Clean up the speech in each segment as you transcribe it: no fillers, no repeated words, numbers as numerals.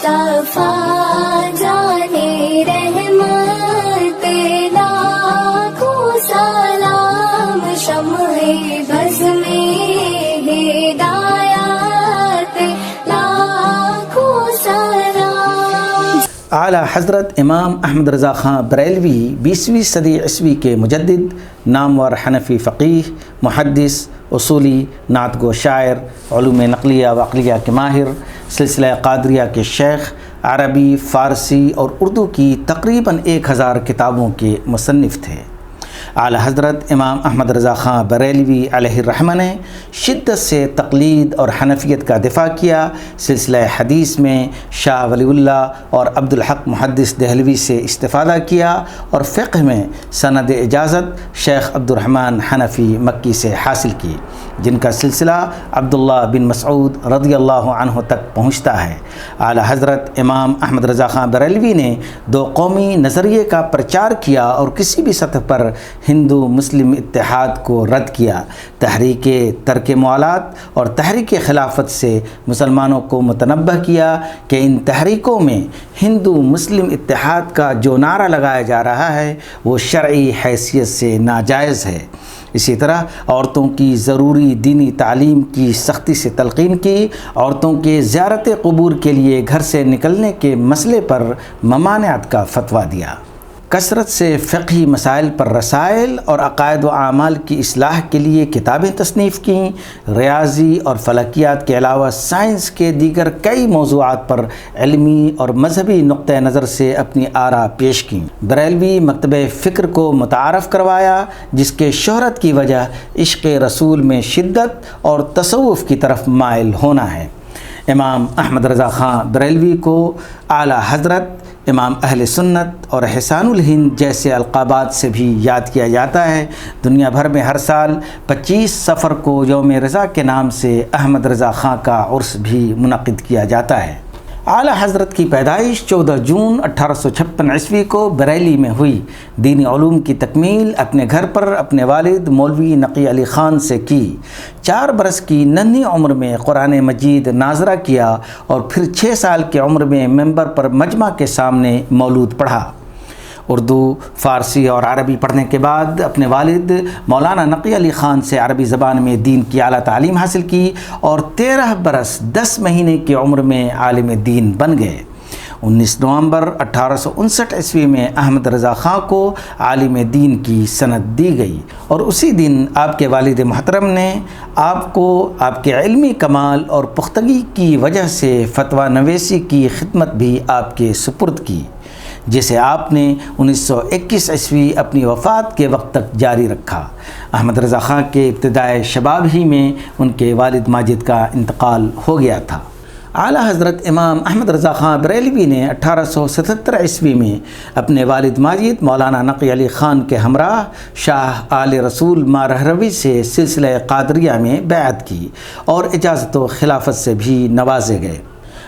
मुस्तफा जाने रहमत लाखों सलाम शम्हे बज़ में हिदायत लाखों सलाम। आला हज़रत इमाम अहमद रज़ा ख़ां बरेलवी 20वीं सदी ईस्वी के मुजद्दिद, नामवर हनफी फ़क़ीह, मुहद्दिस, उसूली, नात गो शायर, उलूम नक़लिया व अक़लिया के माहिर, सिलसिला क़ादरिया के शेख, अरबी, फ़ारसी और उर्दू की तक़रीबन 1000 किताबों के मुसन्निफ़ थे। आला हज़रत इमाम अहमद रज़ा ख़ां बरेलवी अलैहिर्रहमा ने शिद्दत से तक़लीद और हनफियत का दिफ़ा किया। सिलसिला हदीस में शाह वलीउल्लाह और अब्दुल हक़ मुहद्दिस देहलवी से इस्तिफ़ादा किया और फ़िक़्ह में सनद इजाज़त शेख अब्दुर्रहमान हनफ़ी मक्की से हासिल की, जिनका सिलसिला अब्दुल्लाह बिन मसऊद रज़ियल्लाहु अन्हु तक पहुँचता है। आला हज़रत इमाम अहमद रज़ा ख़ां बरेलवी ने दो कौमी नज़रिए का प्रचार किया और किसी भी सतह पर हिंदू मुस्लिम इत्तेहाद को रद्द किया। तहरीक तर्क मुआलात और तहरीक खिलाफत से मुसलमानों को मुतनब्बह किया कि इन तहरीकों में हिंदू मुस्लिम इत्तेहाद का जो नारा लगाया जा रहा है वो शरई हैसियत से नाजायज़ है। इसी तरह औरतों की ज़रूरी दीनी तालीम की सख्ती से तलक़ीन की, औरतों के ज़ियारत क़ुबूर के लिए घर से निकलने के मसले पर ममानियत का फ़तवा दिया। कसरत से फ़िक़ही मसाइल पर रसाइल और अक़ायद व आमाल की इस्लाह के लिए किताबें तसनीफ़ की। रियाज़ी और फ़लकियात के अलावा साइंस के दीगर कई मौज़ूआत पर इल्मी और मजहबी नुक़्ते नज़र से अपनी आरा पेश की। बरेलवी मकतबे फ़िक्र को मुतारफ़ करवाया, जिसके शोहरत की वजह इश्क़ रसूल में शिद्दत और तसव्वुफ़ की तरफ माइल होना है। इमाम अहमद रज़ा ख़ां बरेलवी को आला हज़रत, इमाम अहले सुन्नत और एहसानुल हिंद जैसे अलक़ाबात से भी याद किया जाता है। दुनिया भर में हर साल 25 सफ़र को यौम रज़ा के नाम से अहमद रज़ा ख़ां का उर्स भी मुनक़िद किया जाता है। आला हज़रत की पैदाइश 14 जून 1856 ईस्वी को बरेली में हुई। दीनी उलूम की तकमील अपने घर पर अपने वालिद मौलवी नक़ी अली ख़ान से की। 4 बरस की नन्ही उम्र में कुरान मजीद नाज़रा किया और फिर 6 साल की उम्र में मेंबर पर मजमा के सामने मौलूद पढ़ा। उर्दू, फ़ारसी और अरबी पढ़ने के बाद अपने वालिद मौलाना नक़ी अली ख़ान से अरबी ज़बान में दीन की आला तालीम हासिल की और 13 बरस 10 महीने की उम्र में आलिम दीन बन गए। 19 नवंबर 1859 ईस्वी में अहमद रज़ा ख़ां को आलिम दीन की सनद दी गई और उसी दिन आपके वालिद मोहतरम ने आपको आपके इल्मी कमाल और पुख्तगी की वजह से फ़तवा नवेसी की खिदमत भी आपके सुपुर्द की, जिसे आपने 1921 ईस्वी अपनी वफ़ात के वक्त तक जारी रखा। अहमद रज़ा ख़ां के इब्तिदाए शबाब ही में उनके वालिद माजिद का इंतकाल हो गया था। आला हज़रत इमाम अहमद रज़ा ख़ां बरेलवी ने 1877 ईस्वी में अपने वालिद माजिद मौलाना नक़ी अली ख़ान के हमराह शाह आले रसूल मारहरवी से सिलसिला क़ादरिया में बैअत की और इजाज़त व खिलाफत से भी नवाजे गए।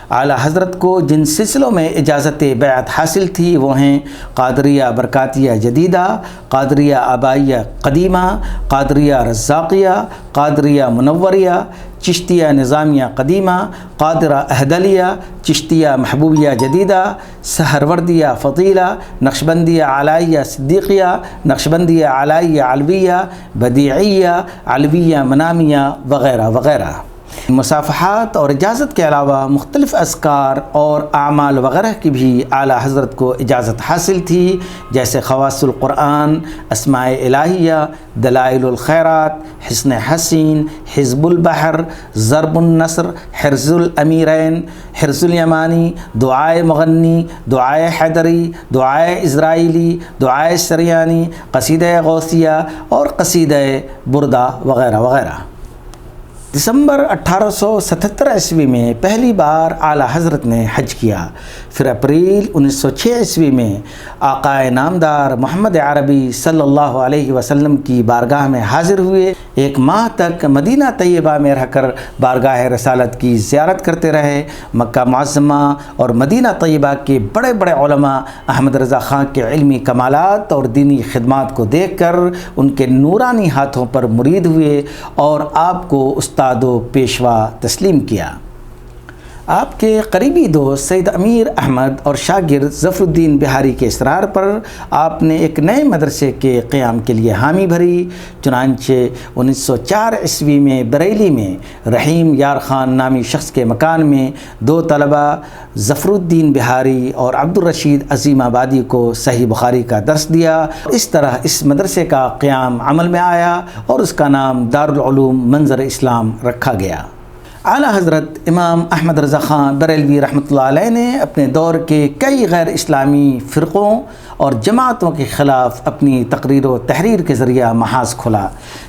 आला हज़रत को जिन सिलसिलों में इजाज़त बैअत हासिल थी वो हैं क़ादरिया बरकातिया जदीदा, क़ादरिया आबाइया क़दीमा, क़ादरिया रज़्ज़ाक़िया, क़ादरिया मुनव्वरिया, चिश्तिया निज़ामिया क़दीमा, क़ादिरा अहदलिया, चिश्तिया महबूबिया जदीदा, सहरवर्दिया फ़तीला, नक्शबंदिया आलाइया सिद्दीक़िया, नक्शबंदिया आलाइया अलविया, बदीइया अलविया मनामिया वग़ैरह वग़ैरह। मुसाफ़हात और इजाज़त के अलावा मुख्तलिफ़ अस्कार और आमाल वग़ैरह की भी आला हज़रत को इजाज़त हासिल थी, जैसे ख़वासुल क़ुरआन, अस्माए इलाहिया, दलाइलुल खैरात, हिस्न हसीन, हिज़्बुल बहर, ज़रबुन नस्र, हिर्ज़ुल अमीरैन, हिर्ज़ुल यमानी, दुआए मुग़न्नी, दुआए हैदरी, दुआए इज़राइली, दुआए शरियानी, क़सीदा गौसिया और क़सीदा बुरदा वग़ैरह वग़ैरह। दिसंबर 1877 ईस्वी में पहली बार आला हज़रत ने हज किया। फिर अप्रैल 1906 ईस्वी में आक़ाए नामदार मोहम्मद अरबी सल्लल्लाहु अलैहि वसल्लम की बारगाह में हाज़िर हुए। 1 माह तक मदीना तैयबा में रहकर बारगाह रसालत की ज़ियारत करते रहे। मक्का मुअज़्ज़मा और मदीना तैयबा के बड़े बड़े उलमा अहमद रज़ा ख़ां के इल्मी कमालात और दीनी खिदमात को देखकर उनके नूरानी हाथों पर मुरीद हुए और आपको उस्ताद व पेशवा तस्लीम किया। آپ کے قریبی دوست سید امیر احمد اور شاگرد ظفر الدین بہاری کے اصرار پر آپ نے ایک نئے مدرسے کے قیام کے لیے حامی بھری۔ چنانچہ 1904 عیسوی میں بریلی میں رحیم یار خان نامی شخص کے مکان میں 2 طلبہ ظفر الدین بہاری اور عبد الرشید عظیم آبادی کو صحیح بخاری کا درس دیا۔ اس طرح اس مدرسے کا قیام عمل میں آیا اور اس کا نام دارالعلوم منظر اسلام رکھا گیا۔ اعلیٰ حضرت امام احمد رضا خان بریلوی رحمۃ اللہ علیہ نے اپنے دور کے کئی غیر اسلامی فرقوں اور جماعتوں کے خلاف اپنی تقریر و تحریر کے ذریعہ محاذ کھولا۔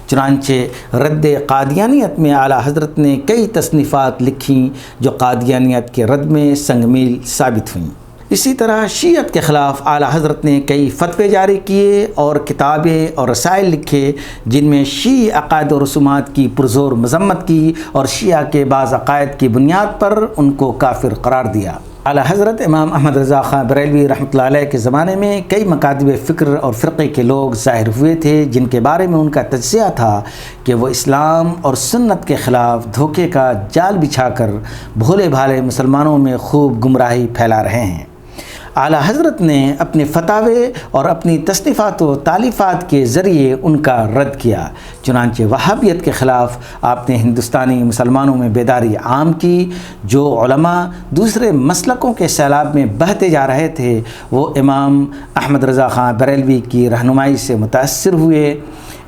چنانچہ رد قادیانیت میں اعلیٰ حضرت نے کئی تصنیفات لکھیں جو قادیانیت کے رد میں سنگ میل ثابت ہوئیں۔ اسی طرح شیعت کے خلاف اعلیٰ حضرت نے کئی فتوے جاری کیے اور کتابیں اور رسائل لکھے جن میں شیعی عقائد و رسومات کی پرزور مذمت کی اور شیعہ کے بعض عقائد کی بنیاد پر ان کو کافر قرار دیا۔ اعلیٰ حضرت امام احمد رضا خان بریلوی رحمۃ اللہ علیہ کے زمانے میں کئی مکاتب فکر اور فرقے کے لوگ ظاہر ہوئے تھے جن کے بارے میں ان کا تجزیہ تھا کہ وہ اسلام اور سنت کے خلاف دھوکے کا جال بچھا کر بھولے بھالے مسلمانوں میں خوب گمراہی پھیلا رہے ہیں۔ اعلیٰ حضرت نے اپنے فتاوے اور اپنی تصنیفات و تالیفات کے ذریعے ان کا رد کیا۔ چنانچہ وہابیت کے خلاف آپ نے ہندوستانی مسلمانوں میں بیداری عام کی۔ جو علماء دوسرے مسلکوں کے سیلاب میں بہتے جا رہے تھے وہ امام احمد رضا خان بریلوی کی رہنمائی سے متاثر ہوئے۔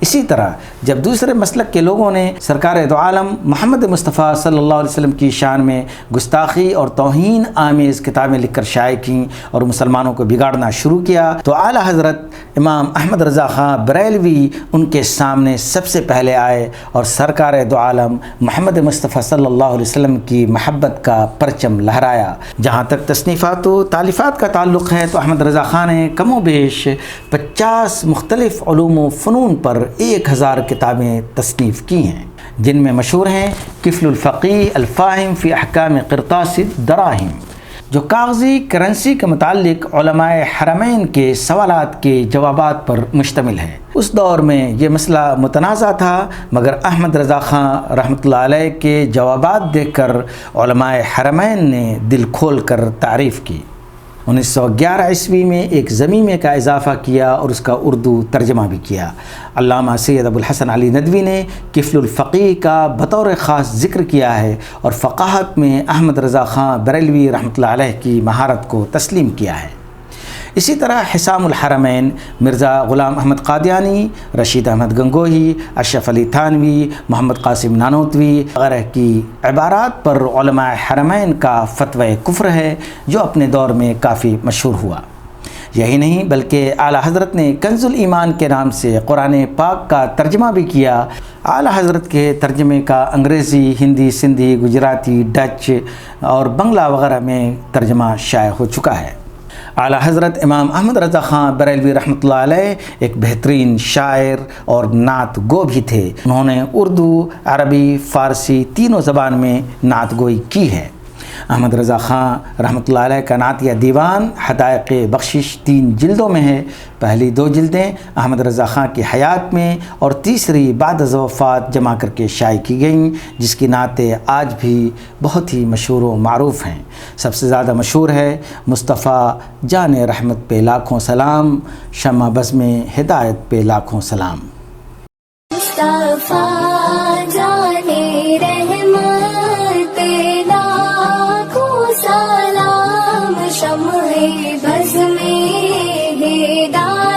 اسی طرح جب دوسرے مسلک کے لوگوں نے سرکار دو عالم محمد مصطفیٰ صلی اللہ علیہ وسلم کی شان میں گستاخی اور توہین آمیز کتابیں لکھ کر شائع کیں اور مسلمانوں کو بگاڑنا شروع کیا تو اعلیٰ حضرت امام احمد رضا خان بریلوی ان کے سامنے سب سے پہلے آئے اور سرکار دو عالم محمد مصطفیٰ صلی اللہ علیہ وسلم کی محبت کا پرچم لہرایا۔ جہاں تک تصنیفات و تالیفات کا تعلق ہے تو احمد رضا خان نے کم و بیش 50 مختلف علوم و فنون پر 1000 کتابیں تصنیف کی ہیں جن میں مشہور ہیں کفل الفقیہ الفاہم فی احکام قرطاس الدراہم جو کاغذی کرنسی کے متعلق علماء حرمین کے سوالات کے جوابات پر مشتمل ہے۔ اس دور میں یہ مسئلہ متنازع تھا مگر احمد رضا خان رحمۃ اللہ علیہ کے جوابات دیکھ کر علماء حرمین نے دل کھول کر تعریف کی۔ 1911 عیسوی میں ایک ضمیمے کا اضافہ کیا اور اس کا اردو ترجمہ بھی کیا۔ علامہ سید ابو الحسن علی ندوی نے کفل الفقیہ کا بطور خاص ذکر کیا ہے اور فقاہت میں احمد رضا خان بریلوی رحمۃ اللہ علیہ کی مہارت کو تسلیم کیا ہے۔ اسی طرح حسام الحرمین مرزا غلام احمد قادیانی، رشید احمد گنگوہی، اشرف علی تھانوی، محمد قاسم نانوتوی وغیرہ کی عبارات پر علماء حرمین کا فتوی کفر ہے جو اپنے دور میں کافی مشہور ہوا۔ یہی نہیں بلکہ اعلیٰ حضرت نے کنز الایمان کے نام سے قرآن پاک کا ترجمہ بھی کیا۔ اعلیٰ حضرت کے ترجمے کا انگریزی، ہندی، سندھی، گجراتی، ڈچ اور بنگلہ وغیرہ میں ترجمہ شائع ہو چکا ہے۔ اعلیٰ حضرت امام احمد رضا خان بریلوی رحمۃ اللہ علیہ ایک بہترین شاعر اور نعت گو بھی تھے۔ انہوں نے اردو، عربی، فارسی تینوں زبان میں نعت گوئی کی ہے۔ احمد رضا خان رحمۃ اللہ علیہ کا نعتیہ دیوان حدائق بخشش 3 جلدوں میں ہے۔ پہلی 2 جلدیں احمد رضا خان کی حیات میں اور تیسری بعد از وفات جمع کر کے شائع کی گئیں جس کی نعتیں آج بھی بہت ہی مشہور و معروف ہیں۔ سب سے زیادہ مشہور ہے مصطفیٰ جان رحمت پہ لاکھوں سلام، شمع بزم ہدایت پہ لاکھوں سلام۔ مصطفیٰ جانے رحمت پہ لاکھوں سلام، شمع بزم ہدایت